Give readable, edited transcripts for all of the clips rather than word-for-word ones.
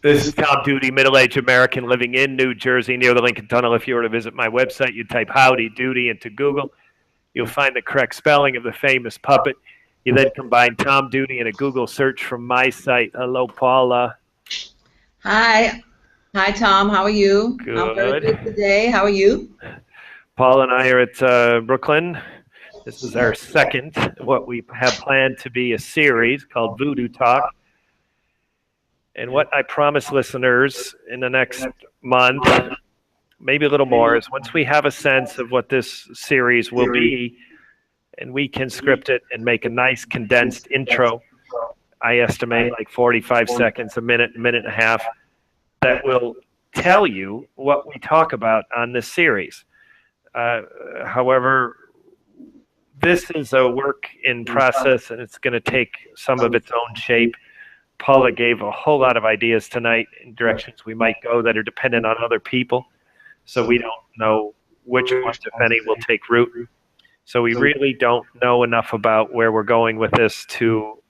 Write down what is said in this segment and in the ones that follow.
This is Tom Duty, middle-aged American living in New Jersey near the Lincoln Tunnel. If you were to visit my website, you type Howdy Doody into Google. You'll find the correct spelling of the famous puppet. You then combine Tom Duty in a Google search from my site. Hello, Paula. Hi. Hi, Tom. How are you? I'm very good Good. today. How are you? Paula and I are at Brooklyn. This is our second, what we have planned to be a series called Voodoo Talk. And what I promise listeners in the next month, maybe a little more, is once we have a sense of what this series will be, and we can script it and make a nice condensed intro, I estimate like 45 seconds, a minute and a half, that will tell you what we talk about on this series. However, this is a work in process, and it's going to take some of its own shape. Paula gave a whole lot of ideas tonight in directions we might go that are dependent on other people. So we don't know which ones, if any, will take root. So we really don't know enough about where we're going with this to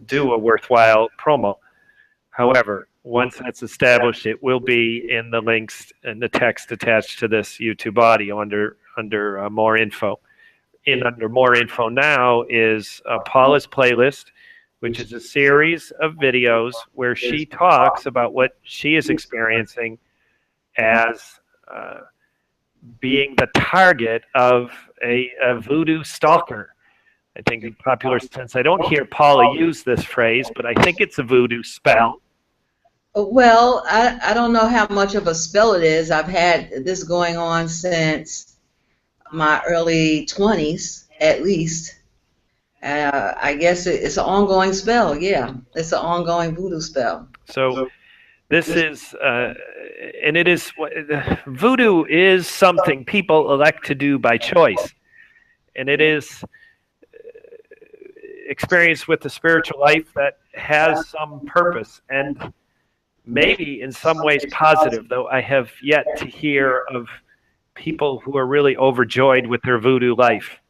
do a worthwhile promo. However, once that's established, it will be in the links and the text attached to this YouTube audio under more info. Under more info now is Paula's playlist, which is a series of videos where she talks about what she is experiencing as being the target of a voodoo stalker. I think in popular sense, I don't hear Paula use this phrase, but I think it's a voodoo spell. Well, I don't know how much of a spell it is. I've had this going on since my early 20s, at least. I guess it's an ongoing spell. Yeah, it's an ongoing voodoo spell. So this is, and it is, voodoo is something people elect to do by choice. And it is experience with the spiritual life that has some purpose and maybe in some ways positive, though I have yet to hear of people who are really overjoyed with their voodoo life.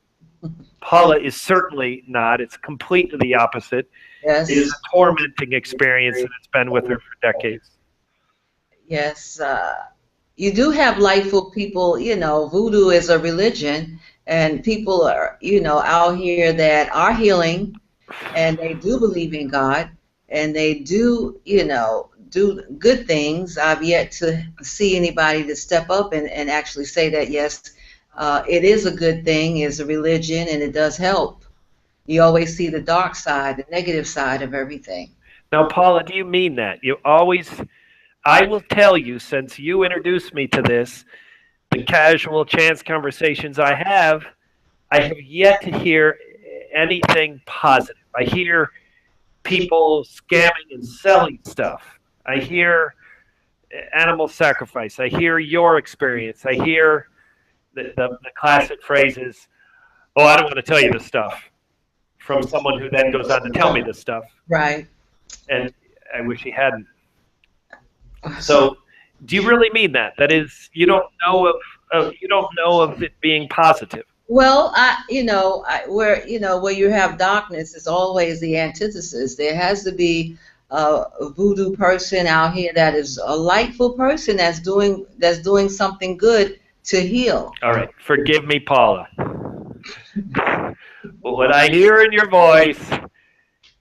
Paula is certainly not. It's completely the opposite. Yes. It is a tormenting experience, and it's been with her for decades. Yes. You do have lightful people. Voodoo is a religion, and people are, out here that are healing, and they do believe in God, and they do, do good things. I've yet to see anybody to step up and actually say that, yes, it is a good thing, it's a religion, and it does help. You always see the dark side, the negative side of everything. Now, Paula, do you mean that? I will tell you, since you introduced me to this, the casual chance conversations I have yet to hear anything positive. I hear people scamming and selling stuff. I hear animal sacrifice. I hear your experience. I hear the classic phrases, "Oh, I don't want to tell you this stuff," from someone who then goes on to tell me this stuff. Right. And I wish he hadn't. So, do you really mean that? That is, you don't know of it being positive. Well, where you have darkness is always the antithesis. There has to be a voodoo person out here that is a lightful person that's doing something good to heal. All right, forgive me, Paula. But what I hear in your voice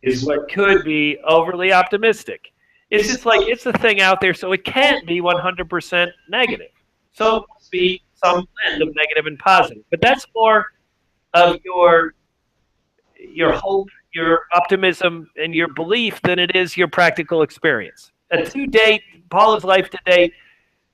is what could be overly optimistic. It's just like it's a thing out there, so it can't be 100% negative. So it must be some blend of negative and positive. But that's more of your hope, your optimism, and your belief than it is your practical experience. And to date, Paula's life to date,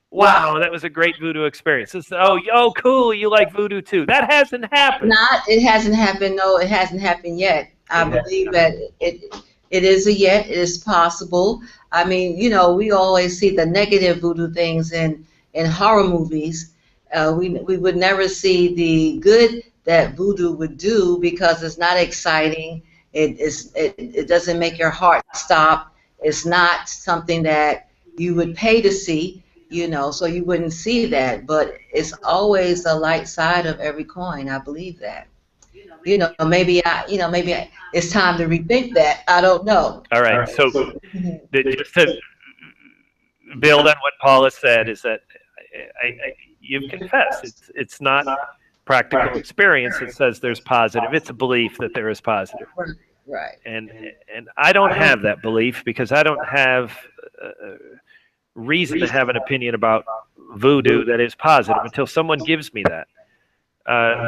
wow, that was a great voodoo experience. It's, cool, you like voodoo too. That hasn't happened. It hasn't happened. No, it hasn't happened yet. I believe that it is a yet. It is possible. I mean, we always see the negative voodoo things in horror movies. We would never see the good that voodoo would do because it's not exciting. It doesn't make your heart stop. It's not something that you would pay to see. So you wouldn't see that, but it's always the light side of every coin. I believe that. Maybe it's time to rethink that. I don't know. All right. So just to build on what Paula said is that you've confessed it's not practical experience that says there's positive. It's a belief that there is positive. Right. And I don't have that belief because I don't have reason to have an opinion about voodoo that is positive until someone gives me that.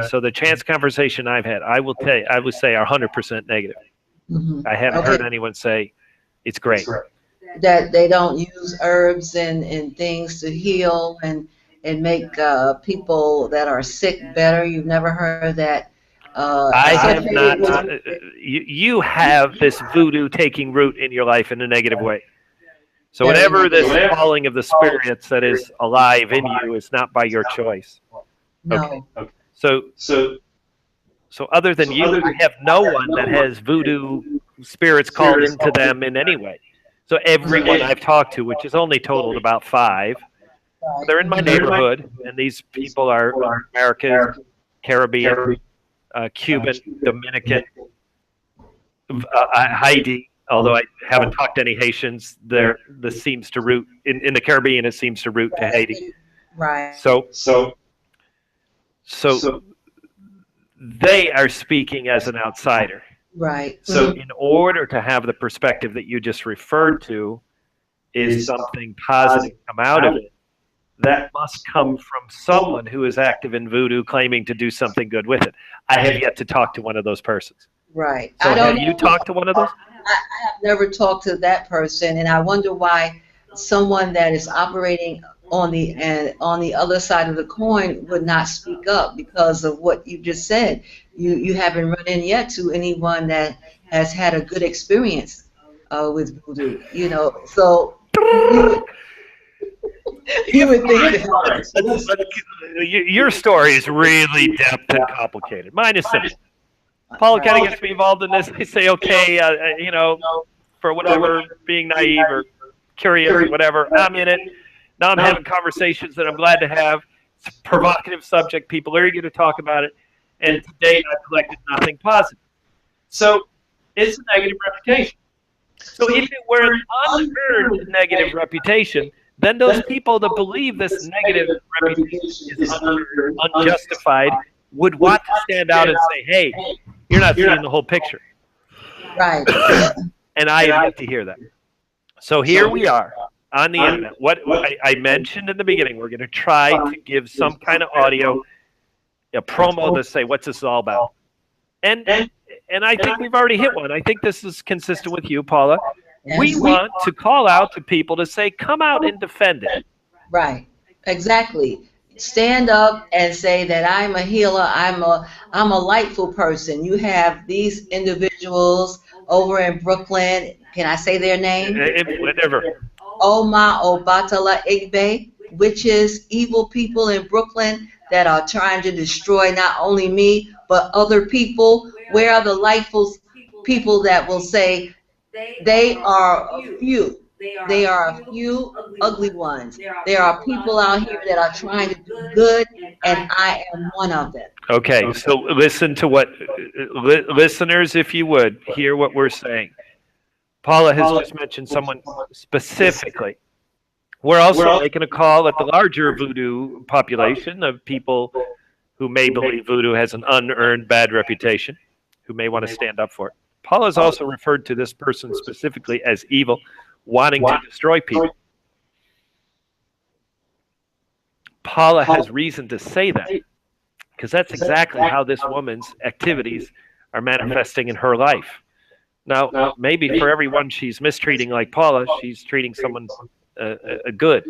So the chance conversation I've had, I would say are 100% negative. I haven't heard anyone say it's great. That they don't use herbs and things to heal and make people that are sick better. You've never heard that. I have not. You have this voodoo taking root in your life in a negative way. So whatever this calling of the spirits that is alive in you is not by your choice. No. Okay. So other than you, I have no one that has voodoo spirits called into them in any way. So everyone I've talked to, which is only totaled about 5, they're in my neighborhood, and these people are American, Caribbean, Cuban, Dominican, Haiti. Although I haven't talked to any Haitians, this seems to root in the Caribbean. It seems to root to Haiti. Right. So they are speaking as an outsider. Right. So in order to have the perspective that you just referred to, is something positive come out of it, that must come from someone who is active in voodoo claiming to do something good with it. I have yet to talk to one of those persons. Right. So have you talked to one of those? I have never talked to that person, and I wonder why someone that is operating on the other side of the coin would not speak up because of what you just said. You haven't run in yet to anyone that has had a good experience with voodoo, so you would think that. Your story is really depth and complicated. Mine is simple. Paula kind of gets me involved in this. They say, okay, for whatever, being naive or curious or whatever, I'm in it. Now I'm having conversations that I'm glad to have. It's a provocative subject. People are eager to talk about it. And to date, I've collected nothing positive. So it's a negative reputation. So if it were an unearned negative reputation, then those people that believe this negative reputation is unjustified would want to stand out and say, hey, you're not seeing the whole picture. Right. And I have yet to hear that. So here we are on the internet. What I mentioned in the beginning, we're going to try to give some kind of audio, a promo to say, what's this all about? And I think we've already hit one. I think this is consistent with you, Paula. We want to call out to people to say, come out and defend it. Right. Exactly. Stand up and say that I'm a healer. I'm a lightful person. You have these individuals over in Brooklyn. Can I say their name? Whatever. Oma Obatala Igbe, witches, evil people in Brooklyn that are trying to destroy not only me but other people. Where are the lightful people that will say they are a few? They are a few ugly ones. There are people out here that are trying to do good, and I am one of them. Okay, so listen to what, listeners, if you would, hear what we're saying. Paula has just mentioned someone specifically. We're also making a call at the larger voodoo population of people who may believe voodoo has an unearned bad reputation, who may want to stand up for it. Paula's also referred to this person specifically as evil, wanting to destroy people. Paula has reason to say that because that's exactly how this woman's activities are manifesting in her life. Now, maybe for everyone she's mistreating like Paula, she's treating someone good.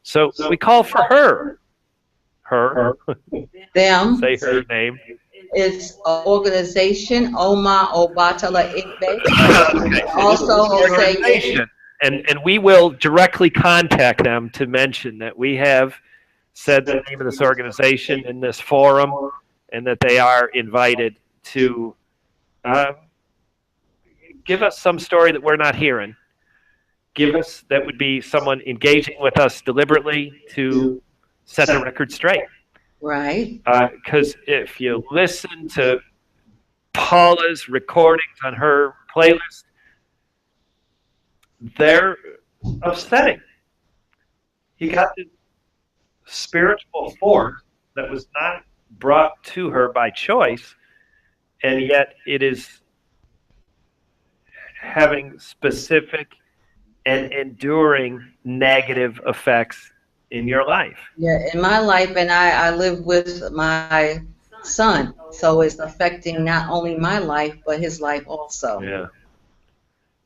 So we call for her. Them. Say her name. It's an organization, Oma Obatala Igbe. Okay. Also, organization. And we will directly contact them to mention that we have said the name of this organization in this forum and that they are invited to give us some story that we're not hearing. Give us, that would be someone engaging with us deliberately to set the record straight. Right. Because if you listen to Paula's recordings on her playlist, they're upsetting. you got this spiritual force that was not brought to her by choice, and yet it is having specific and enduring negative effects in your life. Yeah, in my life, and I live with my son, so it's affecting not only my life, but his life also. Yeah.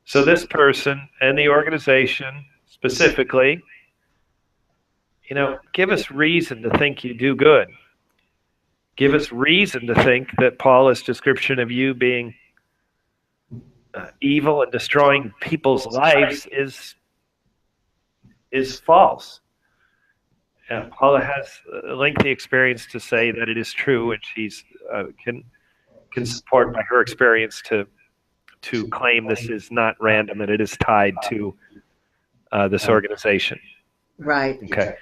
So this person and the organization specifically, give us reason to think you do good. Give us reason to think that Paula's description of you being evil and destroying people's lives is false. Paula has a lengthy experience to say that it is true, and she's can support by her experience to claim this is not random and it is tied to this organization. Right. Okay.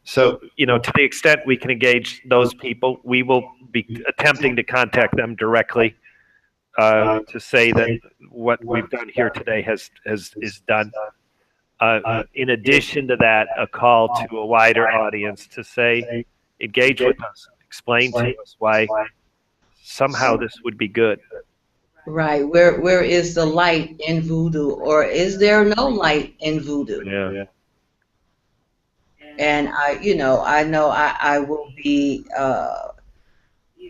So, to the extent we can engage those people, we will be attempting to contact them directly to say that what we've done here today is done. In addition to that, a call to a wider audience to say, engage with us, explain to us why somehow this would be good. Right. Where is the light in voodoo, or is there no light in voodoo? Yeah. And I know I will be,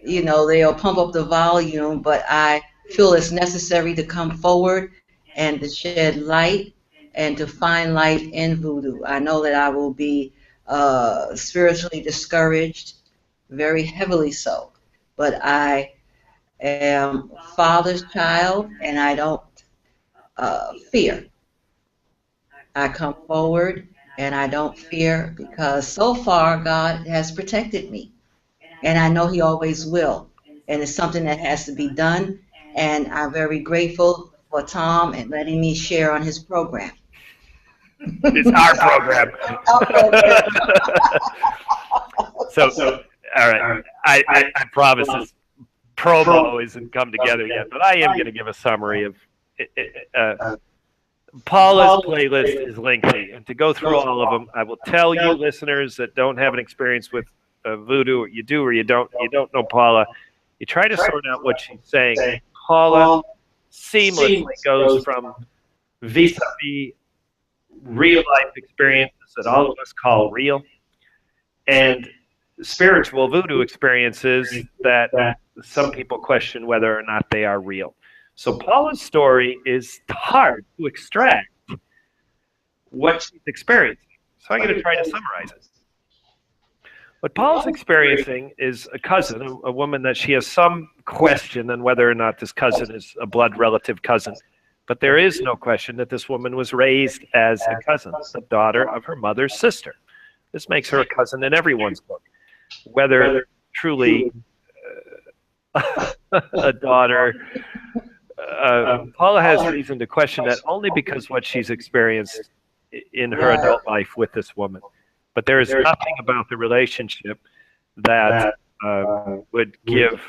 they'll pump up the volume, but I feel it's necessary to come forward and to shed light and to find light in voodoo. I know that I will be spiritually discouraged, very heavily so, but I am Father's child, and I don't fear. I come forward, and I don't fear, because so far God has protected me, and I know He always will, and it's something that has to be done, and I'm very grateful for Tom and letting me share on his program. It's our program. So, all right. I promise this promo isn't come together yet, but I am going to give a summary of Paula's playlist is lengthy, and to go through all of them, I will tell you listeners that don't have an experience with voodoo, you do or you don't know Paula, you try to sort out what she's saying. Paula seamlessly goes from vis-a-vis real life experiences that all of us call real, and spiritual voodoo experiences that some people question whether or not they are real. So Paula's story is hard to extract what she's experiencing. So I'm going to try to summarize it. What Paula's experiencing is a cousin, a woman that she has some question on whether or not this cousin is a blood relative cousin. But there is no question that this woman was raised as a cousin, the daughter of her mother's sister. This makes her a cousin in everyone's book. Whether truly a daughter, Paula has reason to question that only because what she's experienced in her adult life with this woman. But there is nothing about the relationship that would give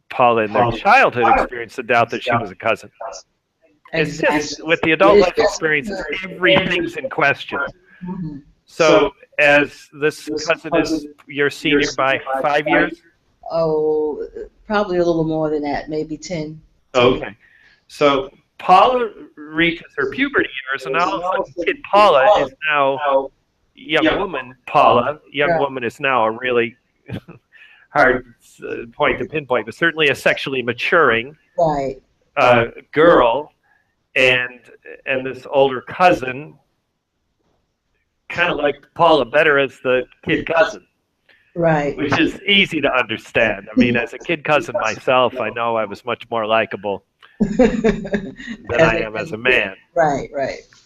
Paula in their childhood experience the doubt that she was a cousin. It's just with the adult life experiences, everything's in question. So as this cousin is your senior by 5 years? Oh, probably a little more than that, maybe 10. Okay. So Paula reaches her puberty years, and all of a sudden kid Paula is now young woman Paula. Young woman is now a really hard point to pinpoint, but certainly a sexually maturing girl, and this older cousin kind of liked Paula better as the kid cousin. Right. Which is easy to understand. I mean, as a kid cousin myself, I know I was much more likable than I am as a man. Right.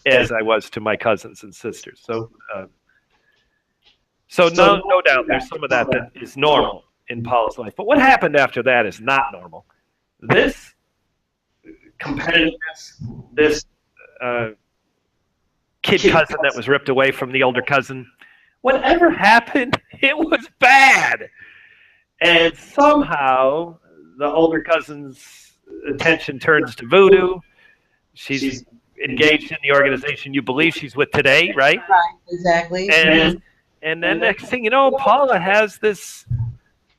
As I was to my cousins and sisters. So no doubt there's some of that is normal in Paula's life. But what happened after that is not normal. This competitiveness, this kid cousin that was ripped away from the older cousin, whatever happened, it was bad. And somehow the older cousin's attention turns to voodoo. She's engaged in the organization you believe she's with today, right? Right. Exactly. And then next thing you know, Paula has this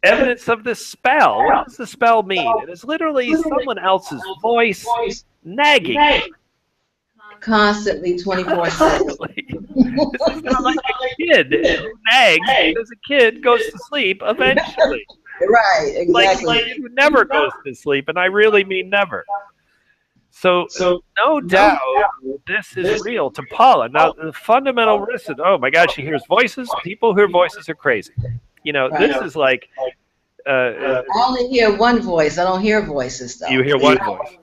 evidence of this spell. What does the spell mean? It is literally someone else's voice nagging her. Constantly, 24/7. This is not like a kid who nags because a kid goes to sleep eventually. Right, exactly. Like who never goes to sleep, and I really mean never. So no doubt this is real to Paula. Now the fundamental risk is, oh my God, she hears voices. People hear voices are crazy. You know, this is like I only hear one voice. I don't hear voices though. You hear one voice.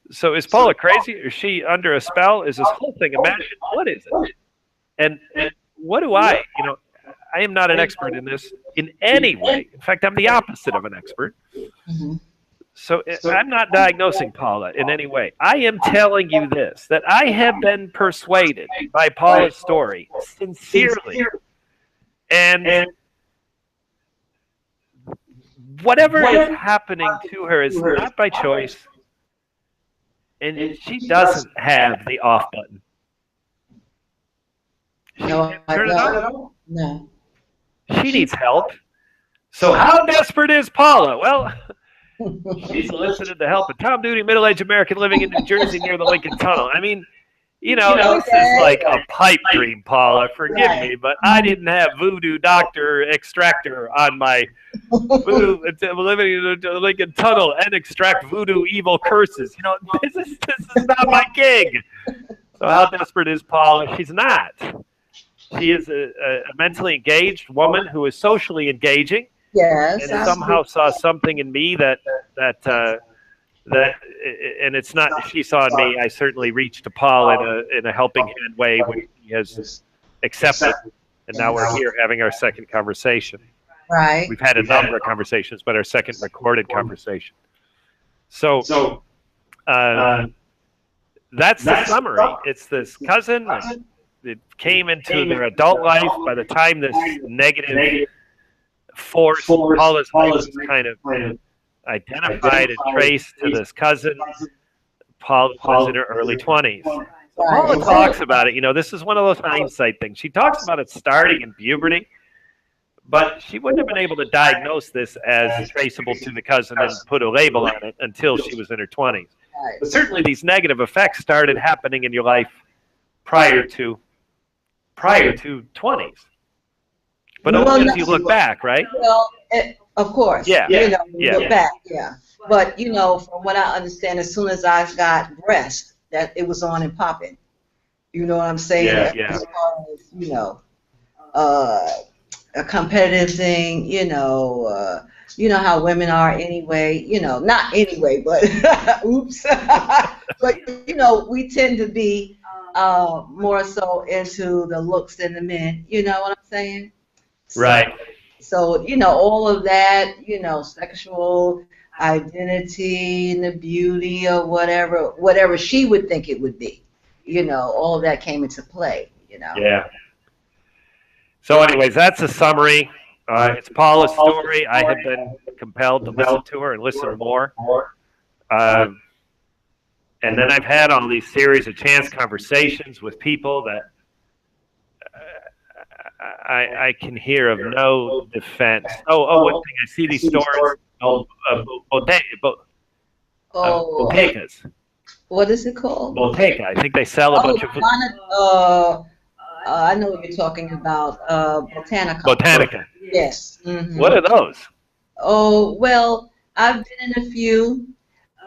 So is Paula crazy? Is she under a spell? Is this whole thing a magic? What is it? And what do I, you know, I am not an expert in this in any way. In fact, I'm the opposite of an expert. Mm-hmm. So I'm not diagnosing Paula in any way. I am telling you this, that I have been persuaded by Paula's story sincerely. And whatever is happening to her is not by choice. And she doesn't have the off button. No, I don't. No. She needs help. So how desperate is Paula? Well, she solicited the help of Tom Duty, middle-aged American living in New Jersey near the Lincoln Tunnel. I mean, you know, this is like a pipe dream, Paula. Forgive me, but I didn't have voodoo doctor extractor on my voodoo living in the Lincoln Tunnel and extract voodoo evil curses. You know, this is not my gig. So how desperate is Paula? She's not. She is a mentally engaged woman who is socially engaging. Yes. And somehow saw something in me that and it's not she saw in me. I certainly reached to Paul in a helping hand way when he has accepted, and now we're here having our second conversation. Right. We've had a number of conversations, but our second recorded conversation. So that's the summary. It's this cousin that came into their adult life. By the time this negative force, Paula's life was kind of identified and traced to this cousin. Paula was in her early 20s. Paula talks about it. You know, this is one of those hindsight things. She talks about it starting in puberty, but she wouldn't have been able to diagnose this as traceable to the cousin and put a label on it until she was in her 20s. But certainly these negative effects started happening in your life prior to 20s. But only as you look back, right? Well, of course. Yeah. You know, look back. Yeah. But, you know, from what I understand, as soon as I got breast, that it was on and popping. You know what I'm saying? Yeah. As far as, you know, a competitive thing, you know how women are anyway, you know, not anyway, but oops. But, you know, we tend to be more so into the looks than the men. You know what I'm saying? Right. So, you know, all of that, you know, sexual identity and the beauty or whatever she would think it would be, you know, all of that came into play, you know. Yeah. So anyways, that's a summary. It's Paula's story. I have been compelled to listen to her and listen more. And then I've had all these series of chance conversations with people that I can hear of no defense. One thing, I see these stores, bodegas. What is it called? Bodega. I think they sell a bunch of... I know what you're talking about. Botanica. Botanica. Yes. Mm-hmm. What are those? Oh, well, I've been in a few.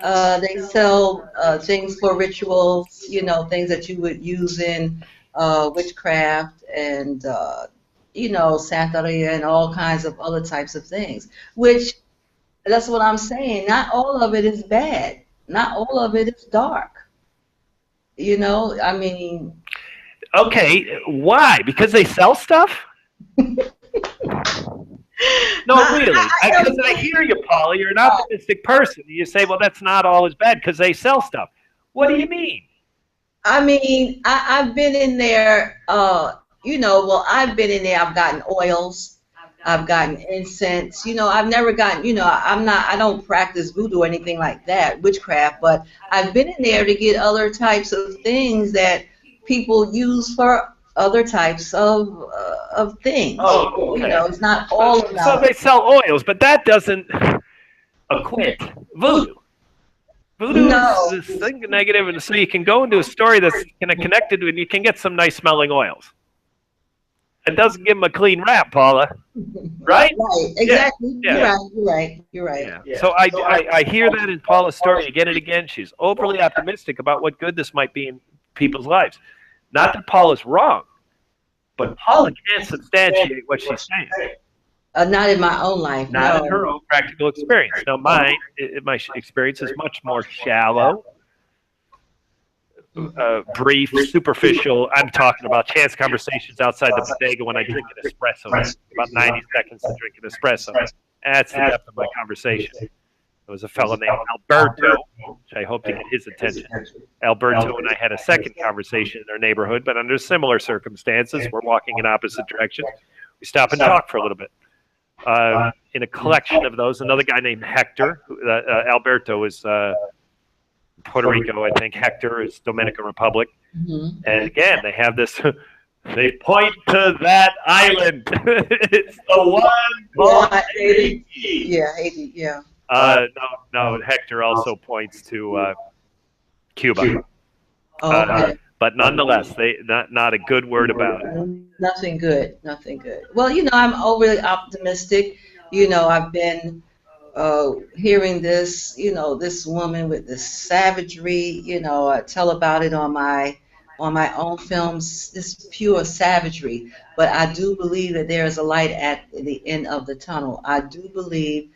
They sell things for rituals, you know, things that you would use in witchcraft and, you know, santeria and all kinds of other types of things, which that's what I'm saying. Not all of it is bad. Not all of it is dark. You know, I mean. Okay, why? Because they sell stuff? No, really. Because I hear you, Paula. You're an optimistic person. You say, well, that's not all as bad because they sell stuff. What do you mean? I mean, I've been in there, you know, well, I've been in there. I've gotten oils. I've gotten incense. I've never gotten, I don't practice voodoo or anything like that, witchcraft, but I've been in there to get other types of things that people use for other types of things. Oh, okay. It's not So, all so about. they sell oils, but that doesn't acquit voodoo. Voodoo is No. this thing negative, and so you can go into a story that's kind of connected, and you can get some nice smelling oils. It doesn't give them a clean rap, Paula. Right? Right. Exactly. Yeah. You're right. You're right. You're right. Yeah. So I hear that in Paula's story again and again. She's overly optimistic about what good this might be in people's lives. Not that Paula's wrong, but Paula can't substantiate what she's saying. Not in my own life. Not No. in her own practical experience. Now, my experience is much more shallow, brief, superficial. I'm talking about chance conversations outside the bodega when I drink an espresso. About 90 seconds to drink an espresso. That's the depth of my conversation. There was a fellow named Alberto, which I hope to get his attention. Alberto and I had a second conversation in our neighborhood, but under similar circumstances. We're walking in opposite directions. We stop and talk for a little bit. In a collection of those, another guy named Hector. Alberto is Puerto Rico, I think. Hector is Dominican Republic. Mm-hmm. And again, they have this. They point to that island. It's the one called Haiti. Yeah, Haiti. Yeah. No. Hector also points to Cuba. Okay. But nonetheless, they not a good word about it. Nothing good. Nothing good. Well, I'm overly optimistic. I've been hearing this. This woman with this savagery. I tell about it on my own films. This pure savagery. But I do believe that there is a light at the end of the tunnel. I do believe.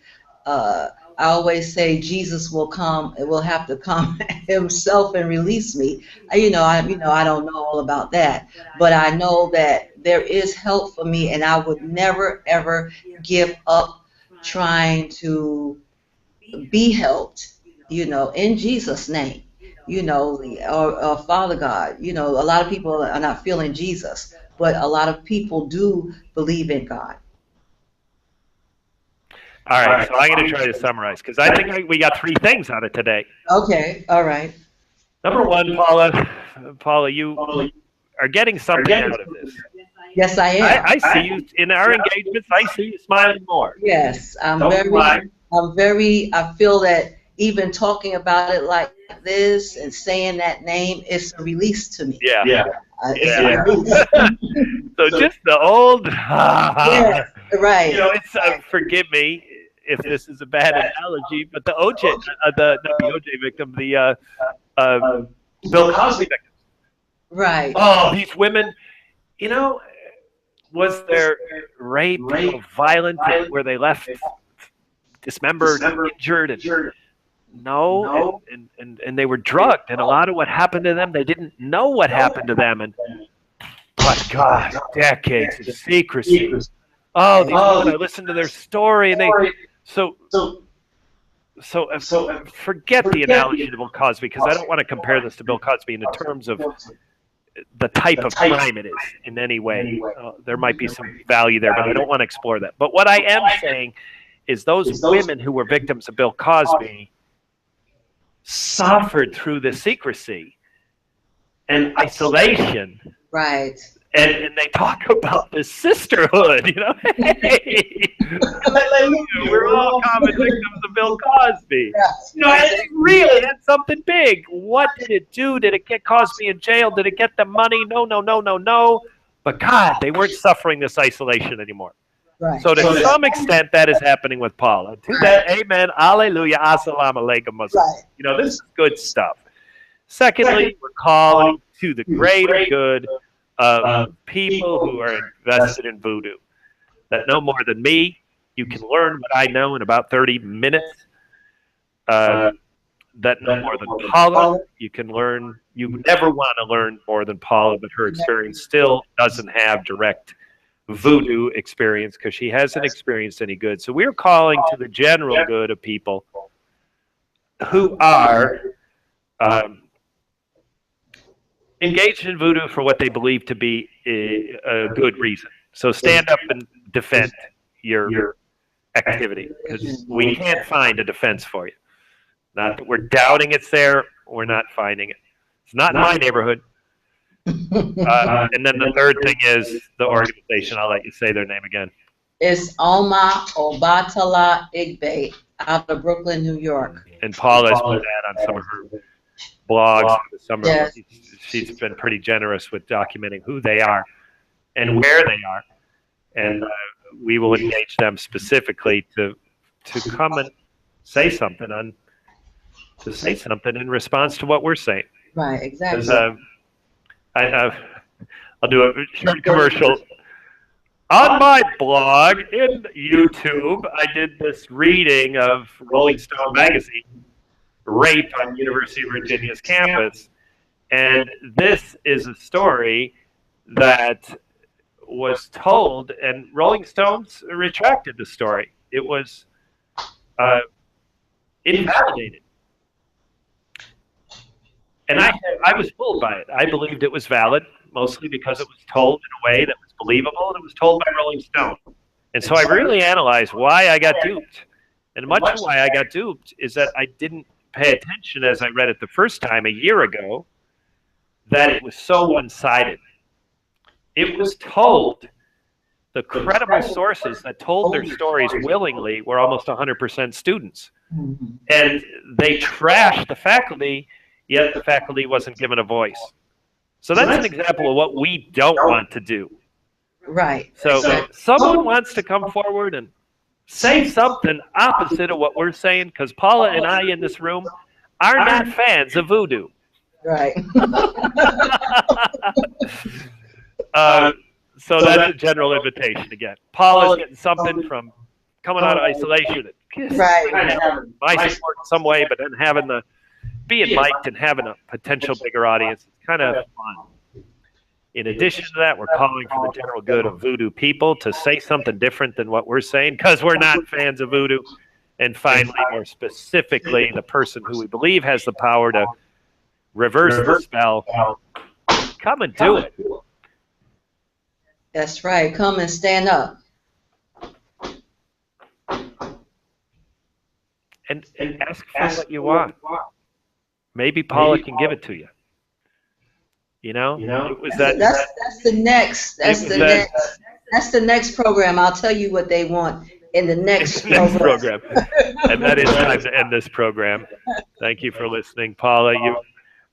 I always say Jesus will come. It will have to come himself and release me. I don't know all about that, but I know that there is help for me, and I would never ever give up trying to be helped. In Jesus' name. Or Father God. A lot of people are not feeling Jesus, but a lot of people do believe in God. All right, so I'm going to try to summarize because I think we got three things out of today. Okay, all right. Number one, Paula, you are getting something out of this. Yes, I am. I see you in our engagements. I see you smiling more. Yes, I feel that even talking about it like this and saying that name is a release to me. Yeah. It's a release. So just the old. Yes, right. It's forgive me if this is a bad analogy, but the OJ, not the OJ victim, the Bill Cosby victim. Right. Oh, these women, was there rape, violent, where they left dismembered, injured, and no, and they were drugged, and a lot of what happened to them, they didn't know what happened to them, but God, decades of secrecy. Oh, these women, I listened to their story, and they so forget the analogy to Bill Cosby, because I don't want to compare this to Bill Cosby in the terms of the type of crime it is in any way. There might be some value there, but I don't want to explore that. But what I am saying is those women who were victims of Bill Cosby suffered through the secrecy and isolation. Right. And they talk about the sisterhood, Hey, we're all common victims of Bill Cosby. It really, that's something big. What did it do? Did it get Cosby in jail? Did it get the money? No. But God, they weren't suffering this isolation anymore. Right. So to some extent, that is happening with Paula. To that, amen, alleluia, assalamu alaikum, Muslim. Right. This is good stuff. Secondly, we're calling to the greater good of people who are invested in voodoo. That know more than me. You can learn what I know in about 30 minutes. That know more than Paula. You can learn. You never want to learn more than Paula, but her experience still doesn't have direct voodoo experience because she hasn't experienced any good. So we're calling to the general good of people who are engaged in voodoo for what they believe to be a good reason. So stand up and defend your activity, because we can't find a defense for you. Not that we're doubting it's there, we're not finding it. It's not in my neighborhood. And then the third thing is the organization. I'll let you say their name again. It's Oma Obatala Igbe out of Brooklyn, New York. And Paula has put that on some of her blogs this summer. Yes. She's been pretty generous with documenting who they are and where they are. And we will engage them specifically to come and say something in response to what we're saying. Right, exactly. I'll do a short commercial. On my blog in YouTube, I did this reading of Rolling Stone magazine, Rape on University of Virginia's campus. And this is a story that was told, and Rolling Stones retracted the story. It was invalidated. And I was fooled by it. I believed it was valid, mostly because it was told in a way that was believable, and it was told by Rolling Stone. And so I really analyzed why I got duped. And much of why I got duped is that I didn't pay attention as I read it the first time a year ago, that it was so one-sided. It was told, the credible sources that told their stories willingly were almost 100% students. And they trashed the faculty, yet the faculty wasn't given a voice. So that's an example of what we don't want to do. Right. So someone wants to come forward and say something opposite of what we're saying, because Paula and I in this room are not fans of voodoo. Right. So that's a general invitation again. Paula's getting something from coming out of isolation. Right. My support in some way, but then being mic'd and having a potential bigger audience is kind of fun. In addition to that, we're calling for the general good of voodoo people to say something different than what we're saying, because we're not fans of voodoo. And finally, more specifically, the person who we believe has the power to reverse the spell, come and do it. That's right. Come and stand up. And ask for what you want. Maybe Paula can give it to you. You know, it was that's the next. That's the next program. I'll tell you what they want in the next program. And that is time to end this program. Thank you for listening, Paula.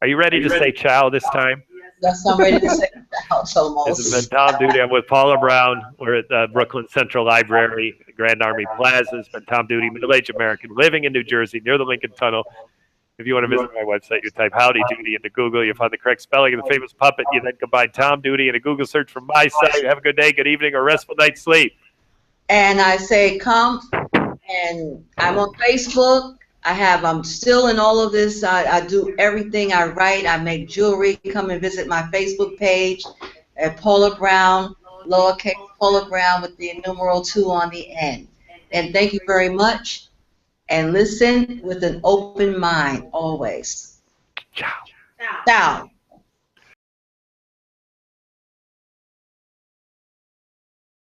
Are you ready to say ciao this time? Yes, I'm ready to say ciao. Almost. This has been Tom Duty. I'm with Paula Brown. We're at the Brooklyn Central Library, Grand Army Plaza. It's been Tom Duty, middle-aged American, living in New Jersey, near the Lincoln Tunnel. If you want to visit my website, you type Howdy Doody into Google. You'll find the correct spelling of the famous puppet. You then combine Tom Duty in a Google search from my site. Have a good day, good evening, or restful night's sleep. And I say come, and I'm on Facebook. I'm still in all of this. I do everything. I write. I make jewelry. Come and visit my Facebook page at Paula Brown, lowercase Paula Brown with the numeral 2 on the end. And thank you very much. And listen with an open mind always. Ciao. Ciao.